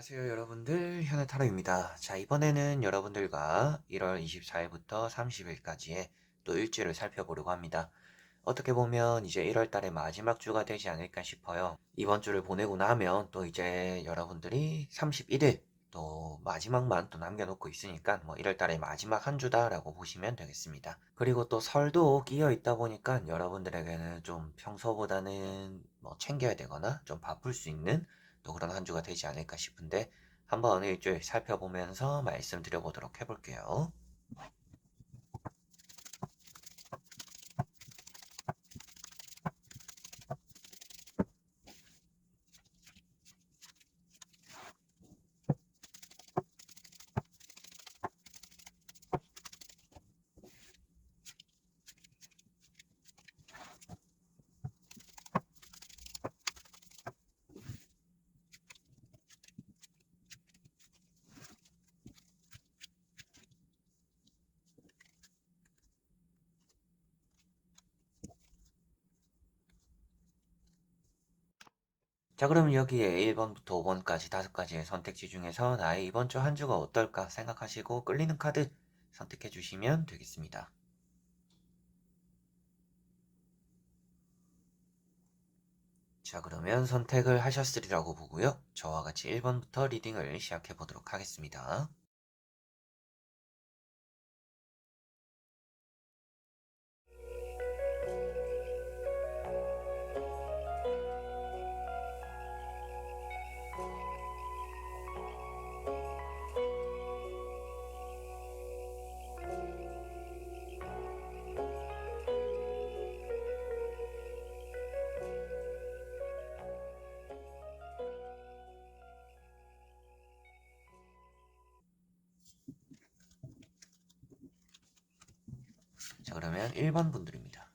안녕하세요, 여러분들. 현의 타로입니다. 자, 이번에는 여러분들과 1월 24일부터 30일까지의 또 일주일을 살펴보려고 합니다. 어떻게 보면 이제 1월 달의 마지막 주가 되지 않을까 싶어요. 이번 주를 보내고 나면 또 이제 여러분들이 31일 또 마지막만 또 남겨놓고 있으니까 뭐 1월 달의 마지막 한 주다라고 보시면 되겠습니다. 그리고 또 설도 끼어 있다 보니까 여러분들에게는 좀 평소보다는 뭐 챙겨야 되거나 좀 바쁠 수 있는 또 그런 한 주가 되지 않을까 싶은데 한번 일주일 살펴보면서 말씀드려 보도록 해볼게요. 자, 그럼 여기에 1번부터 5번까지 5가지의 선택지 중에서 나의 이번 주 한 주가 어떨까 생각하시고 끌리는 카드 선택해 주시면 되겠습니다. 자, 그러면 선택을 하셨으리라고 보고요. 저와 같이 1번부터 리딩을 시작해 보도록 하겠습니다. 자, 그러면 1번 분들입니다.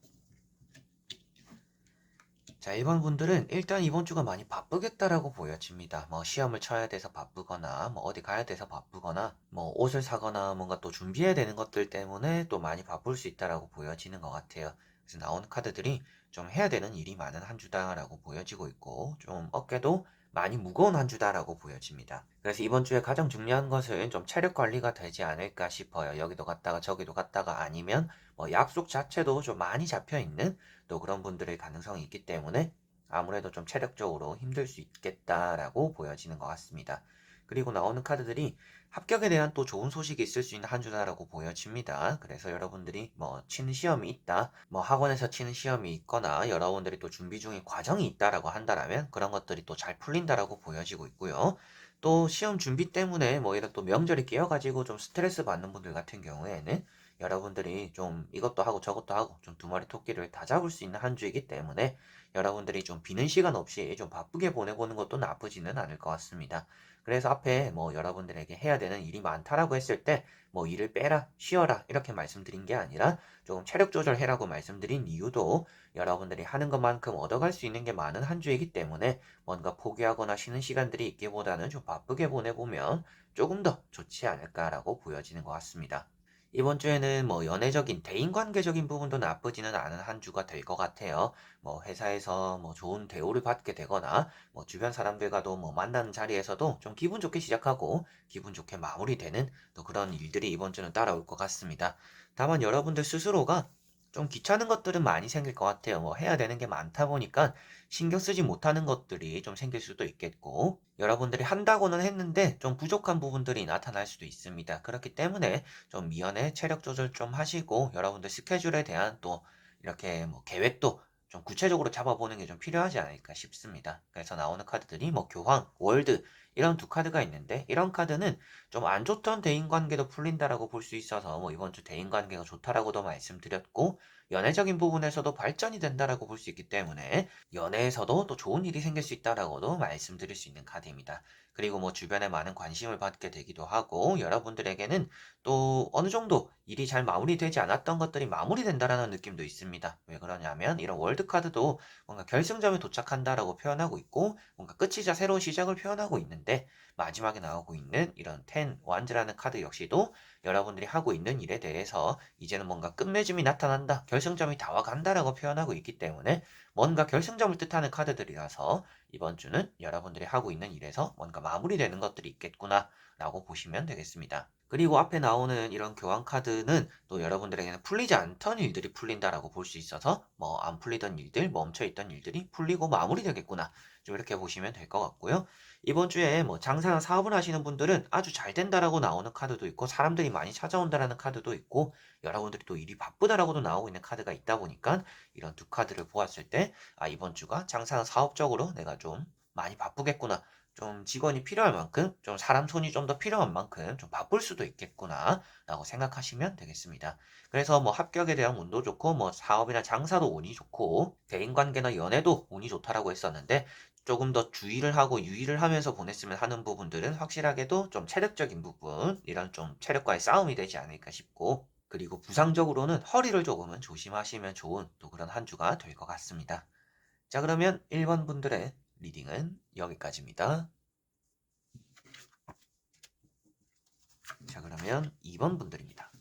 자, 1번 분들은 일단 이번 주가 많이 바쁘겠다라고 보여집니다. 뭐 시험을 쳐야 돼서 바쁘거나, 뭐 어디 가야 돼서 바쁘거나, 뭐 옷을 사거나 뭔가 또 준비해야 되는 것들 때문에 또 많이 바쁠 수 있다라고 보여지는 것 같아요. 그래서 나오는 카드들이 좀 해야 되는 일이 많은 한 주다라고 보여지고 있고, 좀 어깨도 많이 무거운 한 주다라고 보여집니다. 그래서 이번 주에 가장 중요한 것은 좀 체력 관리가 되지 않을까 싶어요. 여기도 갔다가 저기도 갔다가 아니면 뭐 약속 자체도 좀 많이 잡혀 있는 또 그런 분들의 가능성이 있기 때문에 아무래도 좀 체력적으로 힘들 수 있겠다라고 보여지는 것 같습니다. 그리고 나오는 카드들이 합격에 대한 또 좋은 소식이 있을 수 있는 한 주다라고 보여집니다. 그래서 여러분들이 뭐 치는 시험이 있다, 뭐 학원에서 치는 시험이 있거나 여러분들이 또 준비 중인 과정이 있다라고 한다라면 그런 것들이 또 잘 풀린다라고 보여지고 있고요. 또 시험 준비 때문에 뭐 이런 또 명절이 끼어가지고 좀 스트레스 받는 분들 같은 경우에는 여러분들이 좀 이것도 하고 저것도 하고 좀 두 마리 토끼를 다 잡을 수 있는 한 주이기 때문에 여러분들이 좀 비는 시간 없이 좀 바쁘게 보내보는 것도 나쁘지는 않을 것 같습니다. 그래서 앞에 뭐 여러분들에게 해야 되는 일이 많다라고 했을 때 뭐 일을 빼라, 쉬어라 이렇게 말씀드린 게 아니라 조금 체력 조절해라고 말씀드린 이유도 여러분들이 하는 것만큼 얻어갈 수 있는 게 많은 한 주이기 때문에 뭔가 포기하거나 쉬는 시간들이 있기보다는 좀 바쁘게 보내보면 조금 더 좋지 않을까라고 보여지는 것 같습니다. 이번 주에는 뭐 연애적인, 대인관계적인 부분도 나쁘지는 않은 한 주가 될 것 같아요. 뭐 회사에서 뭐 좋은 대우를 받게 되거나, 뭐 주변 사람들과도 뭐 만나는 자리에서도 좀 기분 좋게 시작하고, 기분 좋게 마무리되는 또 그런 일들이 이번 주는 따라올 것 같습니다. 다만 여러분들 스스로가 좀 귀찮은 것들은 많이 생길 것 같아요. 뭐 해야 되는 게 많다 보니까 신경 쓰지 못하는 것들이 좀 생길 수도 있겠고, 여러분들이 한다고는 했는데 좀 부족한 부분들이 나타날 수도 있습니다. 그렇기 때문에 좀 미연에 체력 조절 좀 하시고 여러분들 스케줄에 대한 또 이렇게 뭐 계획도 좀 구체적으로 잡아보는 게 좀 필요하지 않을까 싶습니다. 그래서 나오는 카드들이 뭐 교황, 월드 이런 두 카드가 있는데 이런 카드는 좀 안 좋던 대인관계도 풀린다라고 볼 수 있어서 뭐 이번 주 대인관계가 좋다라고도 말씀드렸고 연애적인 부분에서도 발전이 된다라고 볼 수 있기 때문에 연애에서도 또 좋은 일이 생길 수 있다라고도 말씀드릴 수 있는 카드입니다. 그리고 뭐 주변에 많은 관심을 받게 되기도 하고 여러분들에게는 또 어느 정도 일이 잘 마무리되지 않았던 것들이 마무리된다라는 느낌도 있습니다. 왜 그러냐면 이런 월드 카드도 뭔가 결승점에 도착한다라고 표현하고 있고 뭔가 끝이자 새로운 시작을 표현하고 있는 있는데 마지막에 나오고 있는 이런 텐 완즈라는 카드 역시도 여러분들이 하고 있는 일에 대해서 이제는 뭔가 끝맺음이 나타난다, 결승점이 다가간다라고 표현하고 있기 때문에 뭔가 결승점을 뜻하는 카드들이라서 이번 주는 여러분들이 하고 있는 일에서 뭔가 마무리되는 것들이 있겠구나 라고 보시면 되겠습니다. 그리고 앞에 나오는 이런 교환 카드는 또 여러분들에게는 풀리지 않던 일들이 풀린다라고 볼 수 있어서 뭐 안 풀리던 일들, 멈춰있던 일들이 풀리고 마무리되겠구나, 좀 이렇게 보시면 될 것 같고요. 이번 주에 뭐 장사나 사업을 하시는 분들은 아주 잘 된다라고 나오는 카드도 있고 사람들이 많이 찾아온다라는 카드도 있고 여러분들이 또 일이 바쁘다라고도 나오고 있는 카드가 있다 보니까 이런 두 카드를 보았을 때 이번 주가 장사나 사업적으로 내가 좀 많이 바쁘겠구나, 좀 직원이 필요할 만큼, 좀 사람 손이 좀 더 필요한 만큼 좀 바쁠 수도 있겠구나 라고 생각하시면 되겠습니다. 그래서 뭐 합격에 대한 운도 좋고 뭐 사업이나 장사도 운이 좋고 대인관계나 연애도 운이 좋다라고 했었는데 조금 더 주의를 하고 유의를 하면서 보냈으면 하는 부분들은 확실하게도 좀 체력적인 부분, 이런 좀 체력과의 싸움이 되지 않을까 싶고, 그리고 부상적으로는 허리를 조금은 조심하시면 좋은 또 그런 한 주가 될 것 같습니다. 자, 그러면 1번 분들의 리딩은 여기까지입니다. 자, 그러면 2번 분들입니다.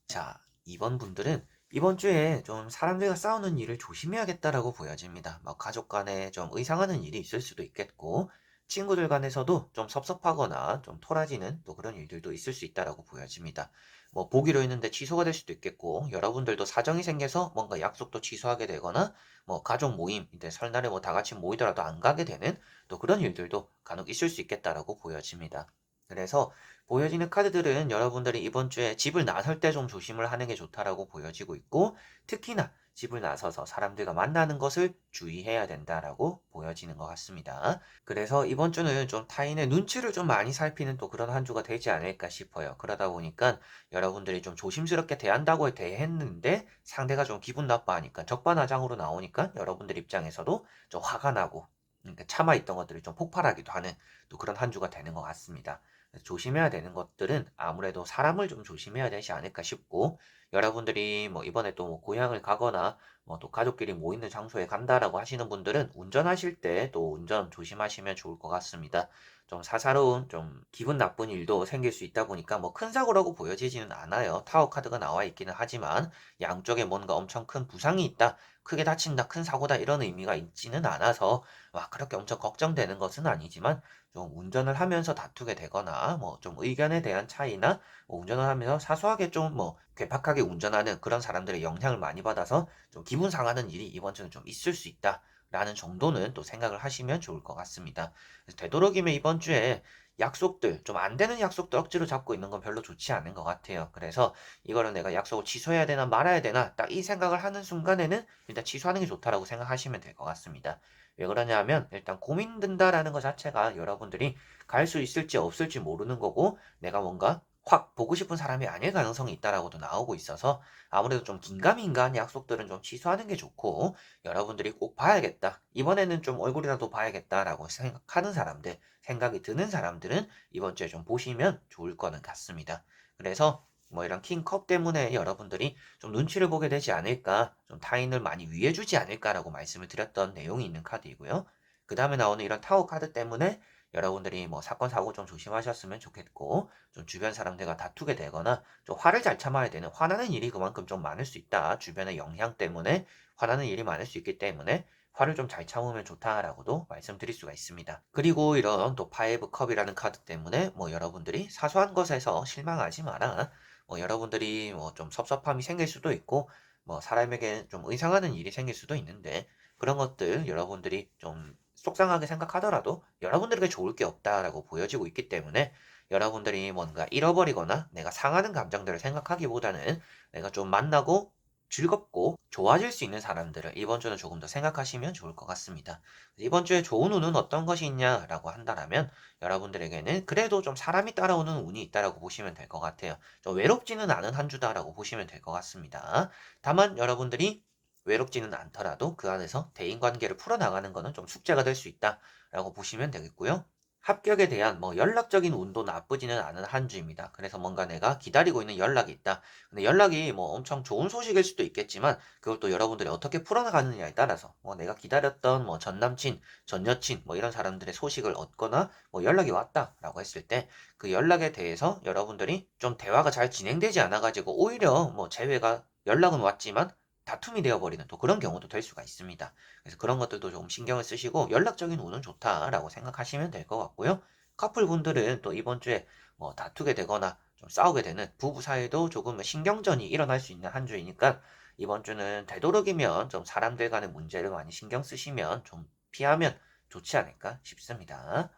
자, 2번 분들은 이번 주에 좀 사람들과 싸우는 일을 조심해야겠다라고 보여집니다. 뭐 가족 간에 좀 의상하는 일이 있을 수도 있겠고, 친구들 간에서도 좀 섭섭하거나 좀 토라지는 또 그런 일들도 있을 수 있다라고 보여집니다. 뭐 보기로 했는데 취소가 될 수도 있겠고, 여러분들도 사정이 생겨서 뭔가 약속도 취소하게 되거나, 뭐 가족 모임, 이제 설날에 뭐 다 같이 모이더라도 안 가게 되는 또 그런 일들도 간혹 있을 수 있겠다라고 보여집니다. 그래서 보여지는 카드들은 여러분들이 이번 주에 집을 나설 때 좀 조심을 하는 게 좋다라고 보여지고 있고, 특히나 집을 나서서 사람들과 만나는 것을 주의해야 된다라고 보여지는 것 같습니다. 그래서 이번 주는 좀 타인의 눈치를 좀 많이 살피는 또 그런 한 주가 되지 않을까 싶어요. 그러다 보니까 여러분들이 좀 조심스럽게 대한다고 대했는데 상대가 좀 기분 나빠하니까 적반하장으로 나오니까 여러분들 입장에서도 좀 화가 나고, 그러니까 참아있던 것들이 좀 폭발하기도 하는 또 그런 한 주가 되는 것 같습니다. 조심해야 되는 것들은 아무래도 사람을 좀 조심해야 되지 않을까 싶고, 여러분들이 뭐 이번에 또 뭐 고향을 가거나 뭐 또 가족끼리 모이는 장소에 간다라고 하시는 분들은 운전하실 때 또 운전 조심하시면 좋을 것 같습니다. 좀 사사로운 좀 기분 나쁜 일도 생길 수 있다 보니까 뭐 큰 사고라고 보여지지는 않아요. 타워 카드가 나와 있기는 하지만 양쪽에 뭔가 엄청 큰 부상이 있다, 크게 다친다, 큰 사고다 이런 의미가 있지는 않아서 와 그렇게 엄청 걱정되는 것은 아니지만, 좀 운전을 하면서 다투게 되거나 뭐 좀 의견에 대한 차이나 뭐 운전을 하면서 사소하게 좀 뭐 괴팍하게 운전하는 그런 사람들의 영향을 많이 받아서 좀 기분 상하는 일이 이번 주는 좀 있을 수 있다라는 정도는 또 생각을 하시면 좋을 것 같습니다. 그래서 되도록이면 이번 주에 약속들, 좀 안 되는 약속들 억지로 잡고 있는 건 별로 좋지 않은 것 같아요. 그래서 이거를 내가 약속을 취소해야 되나 말아야 되나 딱 이 생각을 하는 순간에는 일단 취소하는 게 좋다라고 생각하시면 될 것 같습니다. 왜 그러냐면 일단 고민된다라는 것 자체가 여러분들이 갈 수 있을지 없을지 모르는 거고, 내가 뭔가 확 보고 싶은 사람이 아닐 가능성이 있다라고도 나오고 있어서 아무래도 좀 긴가민가한 약속들은 좀 취소하는 게 좋고, 여러분들이 꼭 봐야겠다, 이번에는 좀 얼굴이라도 봐야겠다라고 생각하는 사람들, 생각이 드는 사람들은 이번 주에 좀 보시면 좋을 거는 같습니다. 그래서 뭐 이런 킹컵 때문에 여러분들이 좀 눈치를 보게 되지 않을까, 좀 타인을 많이 위해주지 않을까라고 말씀을 드렸던 내용이 있는 카드이고요. 그 다음에 나오는 이런 타워 카드 때문에 여러분들이 뭐 사건 사고 좀 조심하셨으면 좋겠고, 좀 주변 사람들과 다투게 되거나 좀 화를 잘 참아야 되는, 화나는 일이 그만큼 좀 많을 수 있다, 주변의 영향 때문에 화나는 일이 많을 수 있기 때문에 화를 좀 잘 참으면 좋다라고도 말씀드릴 수가 있습니다. 그리고 이런 또 파이브 컵이라는 카드 때문에 뭐 여러분들이 사소한 것에서 실망하지 마라, 뭐 여러분들이 뭐 좀 섭섭함이 생길 수도 있고 뭐 사람에게 좀 의상하는 일이 생길 수도 있는데, 그런 것들 여러분들이 좀 속상하게 생각하더라도 여러분들에게 좋을 게 없다라고 보여지고 있기 때문에, 여러분들이 뭔가 잃어버리거나 내가 상하는 감정들을 생각하기보다는 내가 좀 만나고 즐겁고 좋아질 수 있는 사람들을 이번 주는 조금 더 생각하시면 좋을 것 같습니다. 이번 주에 좋은 운은 어떤 것이 있냐라고 한다면 여러분들에게는 그래도 좀 사람이 따라오는 운이 있다라고 보시면 될 것 같아요. 좀 외롭지는 않은 한 주다라고 보시면 될 것 같습니다. 다만 여러분들이 외롭지는 않더라도 그 안에서 대인관계를 풀어나가는 것은 좀 숙제가 될 수 있다라고 보시면 되겠고요. 합격에 대한 뭐 연락적인 운도 나쁘지는 않은 한 주입니다. 그래서 뭔가 내가 기다리고 있는 연락이 있다. 근데 연락이 뭐 엄청 좋은 소식일 수도 있겠지만 그걸 또 여러분들이 어떻게 풀어나가느냐에 따라서 뭐 내가 기다렸던 뭐 전 남친, 전 여친 뭐 이런 사람들의 소식을 얻거나 뭐 연락이 왔다라고 했을 때 그 연락에 대해서 여러분들이 좀 대화가 잘 진행되지 않아가지고 오히려 뭐 재회가 연락은 왔지만 다툼이 되어버리는 또 그런 경우도 될 수가 있습니다. 그래서 그런 것들도 좀 신경을 쓰시고 연락적인 운은 좋다라고 생각하시면 될 것 같고요. 커플분들은 또 이번 주에 뭐 다투게 되거나 좀 싸우게 되는 부부 사이도 조금 신경전이 일어날 수 있는 한 주이니까 이번 주는 되도록이면 좀 사람들 간의 문제를 많이 신경 쓰시면 좀 피하면 좋지 않을까 싶습니다.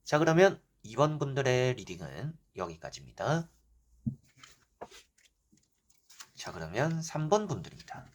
자, 그러면 2번 분들의 리딩은 여기까지입니다. 자, 그러면 3번 분들입니다.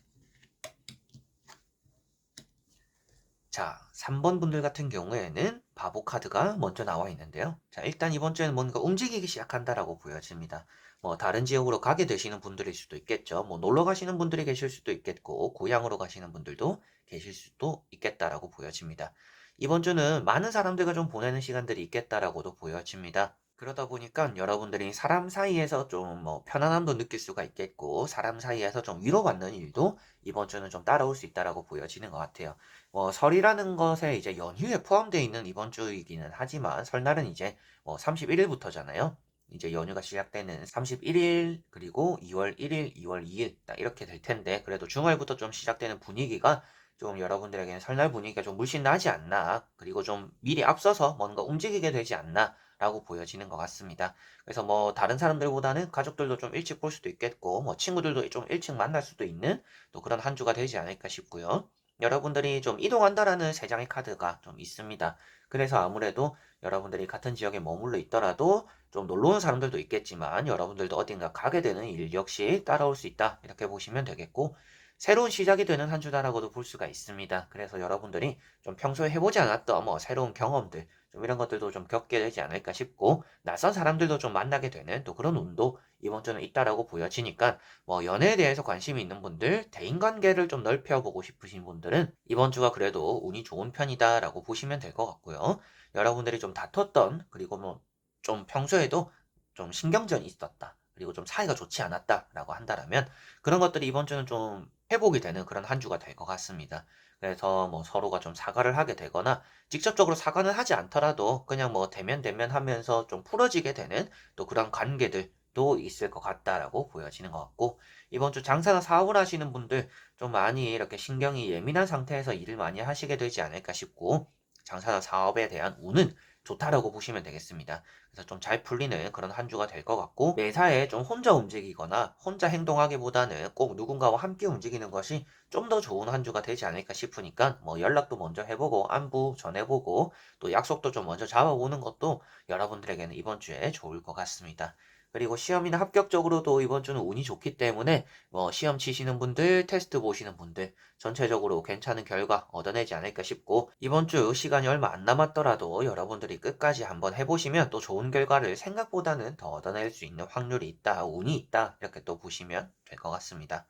자, 3번 분들 같은 경우에는 바보 카드가 먼저 나와 있는데요. 자, 일단 이번 주에는 뭔가 움직이기 시작한다라고 보여집니다. 뭐 다른 지역으로 가게 되시는 분들일 수도 있겠죠. 뭐 놀러 가시는 분들이 계실 수도 있겠고 고향으로 가시는 분들도 계실 수도 있겠다라고 보여집니다. 이번 주는 많은 사람들과 좀 보내는 시간들이 있겠다라고도 보여집니다. 그러다 보니까 여러분들이 사람 사이에서 좀 뭐 편안함도 느낄 수가 있겠고 사람 사이에서 좀 위로받는 일도 이번 주는 좀 따라올 수 있다라고 보여지는 것 같아요. 뭐 설이라는 것에 이제 연휴에 포함되어 있는 이번 주이기는 하지만 설날은 이제 뭐 31일부터잖아요. 이제 연휴가 시작되는 31일 그리고 2월 1일, 2월 2일 딱 이렇게 될 텐데 그래도 주말부터 좀 시작되는 분위기가 좀 여러분들에게는 설날 분위기가 좀 물씬 나지 않나 그리고 좀 미리 앞서서 뭔가 움직이게 되지 않나 라고 보여지는 것 같습니다. 그래서 뭐 다른 사람들보다는 가족들도 좀 일찍 볼 수도 있겠고 뭐 친구들도 좀 일찍 만날 수도 있는 또 그런 한 주가 되지 않을까 싶고요. 여러분들이 좀 이동한다라는 세 장의 카드가 좀 있습니다. 그래서 아무래도 여러분들이 같은 지역에 머물러 있더라도 좀 놀러 온 사람들도 있겠지만 여러분들도 어딘가 가게 되는 일 역시 따라올 수 있다. 이렇게 보시면 되겠고 새로운 시작이 되는 한 주다라고도 볼 수가 있습니다. 그래서 여러분들이 좀 평소에 해보지 않았던 뭐 새로운 경험들 좀 이런 것들도 좀 겪게 되지 않을까 싶고 낯선 사람들도 좀 만나게 되는 또 그런 운도 이번 주는 있다라고 보여지니까 뭐 연애에 대해서 관심이 있는 분들, 대인관계를 좀 넓혀보고 싶으신 분들은 이번 주가 그래도 운이 좋은 편이다라고 보시면 될 것 같고요. 여러분들이 좀 다퉜던 그리고 뭐 좀 평소에도 좀 신경전이 있었다. 그리고 좀 사이가 좋지 않았다라고 한다라면 그런 것들이 이번 주는 좀 회복이 되는 그런 한 주가 될 것 같습니다. 그래서 뭐 서로가 좀 사과를 하게 되거나 직접적으로 사과는 하지 않더라도 그냥 뭐 대면 대면 하면서 좀 풀어지게 되는 또 그런 관계들도 있을 것 같다라고 보여지는 것 같고 이번 주 장사나 사업을 하시는 분들 좀 많이 이렇게 신경이 예민한 상태에서 일을 많이 하시게 되지 않을까 싶고 장사나 사업에 대한 운은 좋다라고 보시면 되겠습니다. 그래서 좀 잘 풀리는 그런 한 주가 될 것 같고 매사에 좀 혼자 움직이거나 혼자 행동하기보다는 꼭 누군가와 함께 움직이는 것이 좀 더 좋은 한 주가 되지 않을까 싶으니까 뭐 연락도 먼저 해보고 안부 전해보고 또 약속도 좀 먼저 잡아보는 것도 여러분들에게는 이번 주에 좋을 것 같습니다. 그리고 시험이나 합격적으로도 이번 주는 운이 좋기 때문에 뭐 시험 치시는 분들, 테스트 보시는 분들 전체적으로 괜찮은 결과 얻어내지 않을까 싶고 이번 주 시간이 얼마 안 남았더라도 여러분들이 끝까지 한번 해보시면 또 좋은 결과를 생각보다는 더 얻어낼 수 있는 확률이 있다, 운이 있다 이렇게 또 보시면 될 것 같습니다.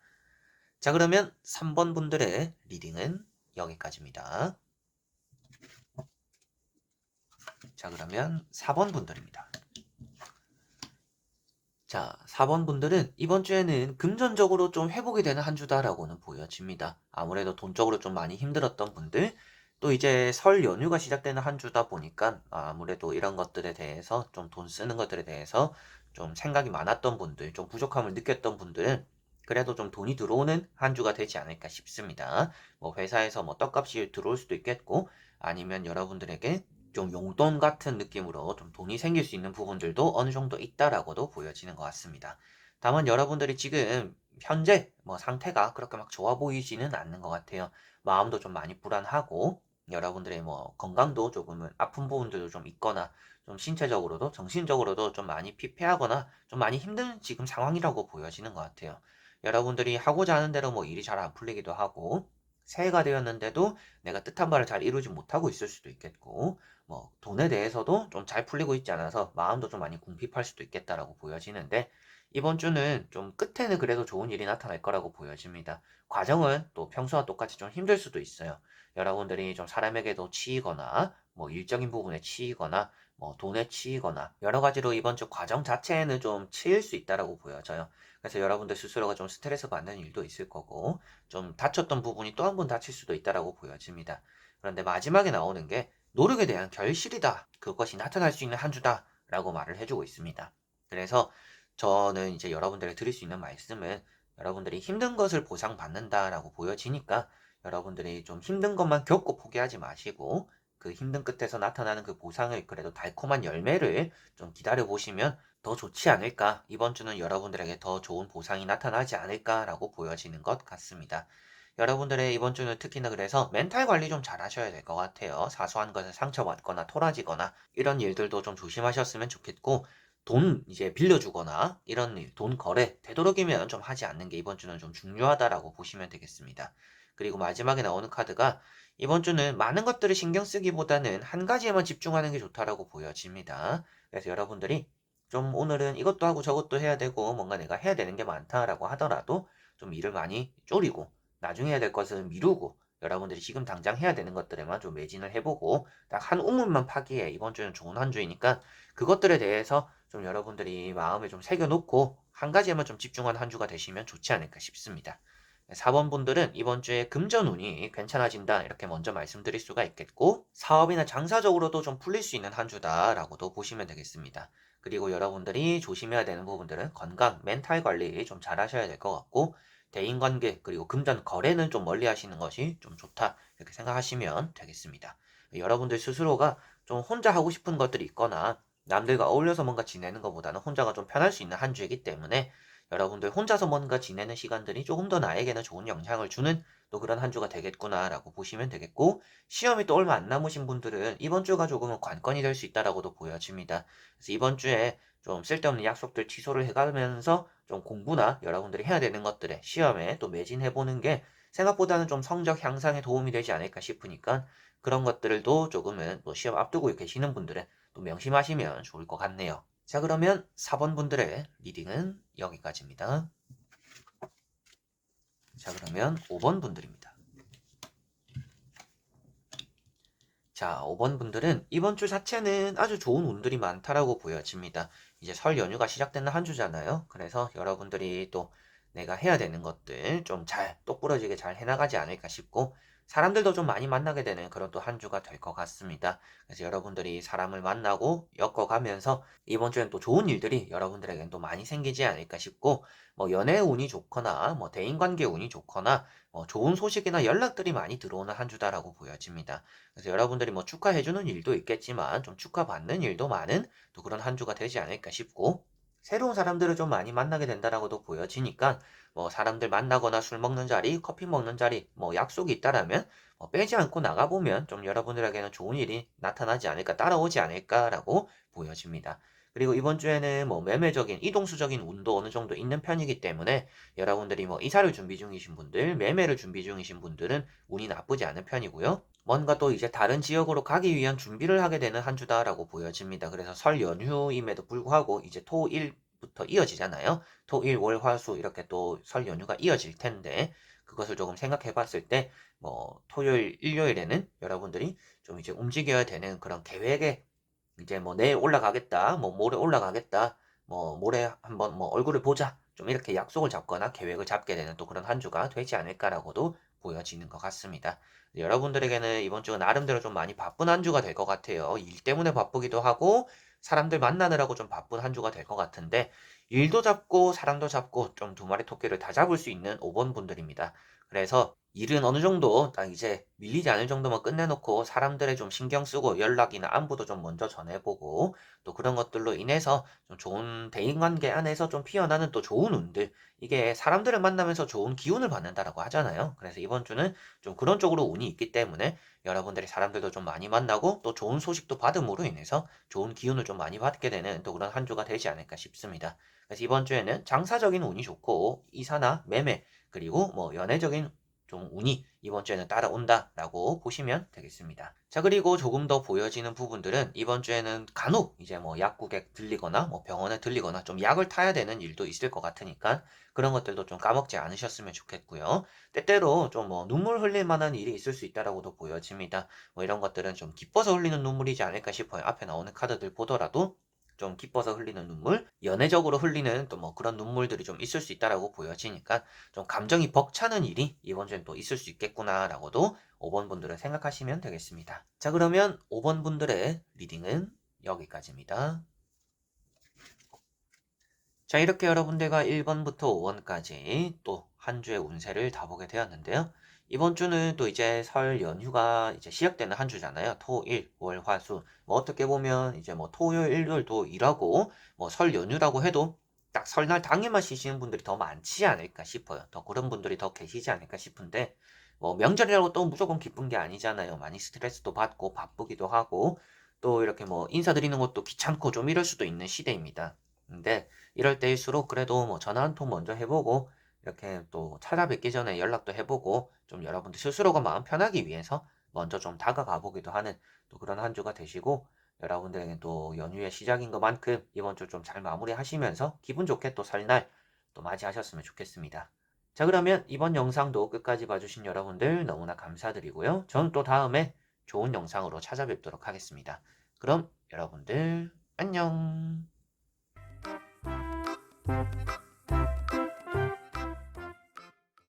자, 그러면 3번 분들의 리딩은 여기까지입니다. 자, 그러면 4번 분들입니다. 자, 4번 분들은 이번 주에는 금전적으로 좀 회복이 되는 한 주다라고는 보여집니다. 아무래도 돈적으로 좀 많이 힘들었던 분들, 또 이제 설 연휴가 시작되는 한 주다 보니까 아무래도 이런 것들에 대해서 좀 돈 쓰는 것들에 대해서 좀 생각이 많았던 분들, 좀 부족함을 느꼈던 분들은 그래도 좀 돈이 들어오는 한 주가 되지 않을까 싶습니다. 뭐 회사에서 뭐 떡값이 들어올 수도 있겠고 아니면 여러분들에게 좀 용돈 같은 느낌으로 좀 돈이 생길 수 있는 부분들도 어느 정도 있다라고도 보여지는 것 같습니다. 다만 여러분들이 지금 현재 뭐 상태가 그렇게 막 좋아 보이지는 않는 것 같아요. 마음도 좀 많이 불안하고 여러분들의 뭐 건강도 조금은 아픈 부분들도 좀 있거나 좀 신체적으로도 정신적으로도 좀 많이 피폐하거나 좀 많이 힘든 지금 상황이라고 보여지는 것 같아요. 여러분들이 하고자 하는 대로 뭐 일이 잘 안 풀리기도 하고 새해가 되었는데도 내가 뜻한 바를 잘 이루지 못하고 있을 수도 있겠고 뭐 돈에 대해서도 좀 잘 풀리고 있지 않아서 마음도 좀 많이 궁핍할 수도 있겠다라고 보여지는데 이번 주는 좀 끝에는 그래도 좋은 일이 나타날 거라고 보여집니다. 과정은 또 평소와 똑같이 좀 힘들 수도 있어요. 여러분들이 좀 사람에게도 치이거나 뭐 일적인 부분에 치이거나 뭐 돈에 치이거나 여러 가지로 이번 주 과정 자체에는 좀 치일 수 있다라고 보여져요. 그래서 여러분들 스스로가 좀 스트레스 받는 일도 있을 거고 좀 다쳤던 부분이 또 한 번 다칠 수도 있다라고 보여집니다. 그런데 마지막에 나오는 게 노력에 대한 결실이다. 그것이 나타날 수 있는 한 주다라고 말을 해주고 있습니다. 그래서 저는 이제 여러분들에게 드릴 수 있는 말씀은 여러분들이 힘든 것을 보상받는다라고 보여지니까 여러분들이 좀 힘든 것만 겪고 포기하지 마시고 그 힘든 끝에서 나타나는 그 보상을 그래도 달콤한 열매를 좀 기다려 보시면 더 좋지 않을까. 이번 주는 여러분들에게 더 좋은 보상이 나타나지 않을까라고 보여지는 것 같습니다. 여러분들의 이번 주는 특히나 그래서 멘탈 관리 좀 잘 하셔야 될 것 같아요. 사소한 것에 상처받거나 토라지거나 이런 일들도 좀 조심하셨으면 좋겠고 돈 이제 빌려주거나 이런 일, 돈 거래 되도록이면 좀 하지 않는 게 이번 주는 좀 중요하다라고 보시면 되겠습니다. 그리고 마지막에 나오는 카드가 이번 주는 많은 것들을 신경 쓰기보다는 한 가지에만 집중하는 게 좋다라고 보여집니다. 그래서 여러분들이 좀 오늘은 이것도 하고 저것도 해야 되고 뭔가 내가 해야 되는 게 많다라고 하더라도 좀 일을 많이 줄이고 나중에 해야 될 것은 미루고 여러분들이 지금 당장 해야 되는 것들에만 좀 매진을 해보고 딱 한 우물만 파기에 이번 주는 좋은 한 주이니까 그것들에 대해서 좀 여러분들이 마음에 좀 새겨놓고 한 가지에만 좀 집중한 한 주가 되시면 좋지 않을까 싶습니다. 4번 분들은 이번 주에 금전운이 괜찮아진다 이렇게 먼저 말씀드릴 수가 있겠고 사업이나 장사적으로도 좀 풀릴 수 있는 한 주다라고도 보시면 되겠습니다. 그리고 여러분들이 조심해야 되는 부분들은 건강, 멘탈 관리 좀 잘 하셔야 될 것 같고 대인관계 그리고 금전 거래는 좀 멀리 하시는 것이 좀 좋다 이렇게 생각하시면 되겠습니다. 여러분들 스스로가 좀 혼자 하고 싶은 것들이 있거나 남들과 어울려서 뭔가 지내는 것보다는 혼자가 좀 편할 수 있는 한 주이기 때문에 여러분들 혼자서 뭔가 지내는 시간들이 조금 더 나에게는 좋은 영향을 주는 또 그런 한 주가 되겠구나라고 보시면 되겠고 시험이 또 얼마 안 남으신 분들은 이번 주가 조금은 관건이 될 수 있다라고도 보여집니다. 그래서 이번 주에 좀 쓸데없는 약속들 취소를 해가면서 좀 공부나 여러분들이 해야 되는 것들에 시험에 또 매진해보는 게 생각보다는 좀 성적 향상에 도움이 되지 않을까 싶으니까 그런 것들도 조금은 또 시험 앞두고 계시는 분들은 또 명심하시면 좋을 것 같네요. 자, 그러면 4번 분들의 리딩은 여기까지입니다. 자, 그러면 5번 분들입니다. 자, 5번 분들은 이번 주 자체는 아주 좋은 운들이 많다라고 보여집니다. 이제 설 연휴가 시작되는 한 주잖아요. 그래서 여러분들이 또 내가 해야 되는 것들 좀 잘 똑부러지게 잘 해나가지 않을까 싶고 사람들도 좀 많이 만나게 되는 그런 또 한 주가 될 것 같습니다. 그래서 여러분들이 사람을 만나고 엮어가면서 이번 주엔 또 좋은 일들이 여러분들에겐 또 많이 생기지 않을까 싶고 뭐 연애 운이 좋거나 뭐 대인관계 운이 좋거나 좋은 소식이나 연락들이 많이 들어오는 한 주다라고 보여집니다. 그래서 여러분들이 뭐 축하해주는 일도 있겠지만 좀 축하받는 일도 많은 또 그런 한 주가 되지 않을까 싶고 새로운 사람들을 좀 많이 만나게 된다라고도 보여지니까 뭐 사람들 만나거나 술 먹는 자리, 커피 먹는 자리, 뭐 약속이 있다라면 빼지 않고 나가보면 좀 여러분들에게는 좋은 일이 나타나지 않을까, 따라오지 않을까라고 보여집니다. 그리고 이번 주에는 뭐 매매적인, 이동수적인 운도 어느 정도 있는 편이기 때문에 여러분들이 뭐 이사를 준비 중이신 분들, 매매를 준비 중이신 분들은 운이 나쁘지 않은 편이고요. 뭔가 또 이제 다른 지역으로 가기 위한 준비를 하게 되는 한 주다라고 보여집니다. 그래서 설 연휴임에도 불구하고 이제 토, 일부터 이어지잖아요. 토, 일, 월, 화, 수 이렇게 또 설 연휴가 이어질 텐데 그것을 조금 생각해 봤을 때 뭐 토요일, 일요일에는 여러분들이 좀 이제 움직여야 되는 그런 계획에 이제 뭐 내일 올라가겠다, 뭐 모레 올라가겠다, 뭐 모레 한번 뭐 얼굴을 보자. 좀 이렇게 약속을 잡거나 계획을 잡게 되는 또 그런 한 주가 되지 않을까라고도 보여지는 것 같습니다. 여러분들에게는 이번 주가 나름대로 좀 많이 바쁜 한 주가 될 것 같아요. 일 때문에 바쁘기도 하고 사람들 만나느라고 좀 바쁜 한 주가 될 것 같은데 일도 잡고 사람도 잡고 좀 두 마리 토끼를 다 잡을 수 있는 5번 분들입니다. 그래서 일은 어느 정도 딱 이제 밀리지 않을 정도만 끝내놓고 사람들의 좀 신경 쓰고 연락이나 안부도 좀 먼저 전해보고 또 그런 것들로 인해서 좀 좋은 대인관계 안에서 좀 피어나는 또 좋은 운들 이게 사람들을 만나면서 좋은 기운을 받는다라고 하잖아요. 그래서 이번 주는 좀 그런 쪽으로 운이 있기 때문에 여러분들이 사람들도 좀 많이 만나고 또 좋은 소식도 받음으로 인해서 좋은 기운을 좀 많이 받게 되는 또 그런 한 주가 되지 않을까 싶습니다. 그래서 이번 주에는 장사적인 운이 좋고 이사나 매매 그리고 뭐 연애적인 좀 운이 이번 주에는 따라온다라고 보시면 되겠습니다. 자, 그리고 조금 더 보여지는 부분들은 이번 주에는 간혹 이제 뭐 약국에 들리거나 뭐 병원에 들리거나 좀 약을 타야 되는 일도 있을 것 같으니까 그런 것들도 좀 까먹지 않으셨으면 좋겠고요. 때때로 좀 뭐 눈물 흘릴 만한 일이 있을 수 있다라고도 보여집니다. 뭐 이런 것들은 좀 기뻐서 흘리는 눈물이지 않을까 싶어요. 앞에 나오는 카드들 보더라도 좀 기뻐서 흘리는 눈물, 연애적으로 흘리는 또 뭐 그런 눈물들이 좀 있을 수 있다라고 보여지니까 좀 감정이 벅차는 일이 이번 주엔 또 있을 수 있겠구나라고도 5번 분들은 생각하시면 되겠습니다. 자, 그러면 5번 분들의 리딩은 여기까지입니다. 자, 이렇게 여러분들과 1번부터 5번까지 또 한 주의 운세를 다 보게 되었는데요. 이번 주는 또 이제 설 연휴가 이제 시작되는 한 주잖아요. 토, 일, 월, 화, 수. 뭐 어떻게 보면 이제 뭐 토요일, 일요일도 일하고 뭐 설 연휴라고 해도 딱 설날 당일만 쉬시는 분들이 더 많지 않을까 싶어요. 더 그런 분들이 더 계시지 않을까 싶은데 뭐 명절이라고 또 무조건 기쁜 게 아니잖아요. 많이 스트레스도 받고 바쁘기도 하고 또 이렇게 뭐 인사드리는 것도 귀찮고 좀 이럴 수도 있는 시대입니다. 근데 이럴 때일수록 그래도 뭐 전화 한 통 먼저 해보고 이렇게 또 찾아뵙기 전에 연락도 해보고 좀 여러분들 스스로가 마음 편하기 위해서 먼저 좀 다가가 보기도 하는 또 그런 한 주가 되시고 여러분들에게 또 연휴의 시작인 것만큼 이번 주 좀 잘 마무리하시면서 기분 좋게 또 설날 또 맞이하셨으면 좋겠습니다. 자, 그러면 이번 영상도 끝까지 봐주신 여러분들 너무나 감사드리고요. 전 또 다음에 좋은 영상으로 찾아뵙도록 하겠습니다. 그럼 여러분들 안녕.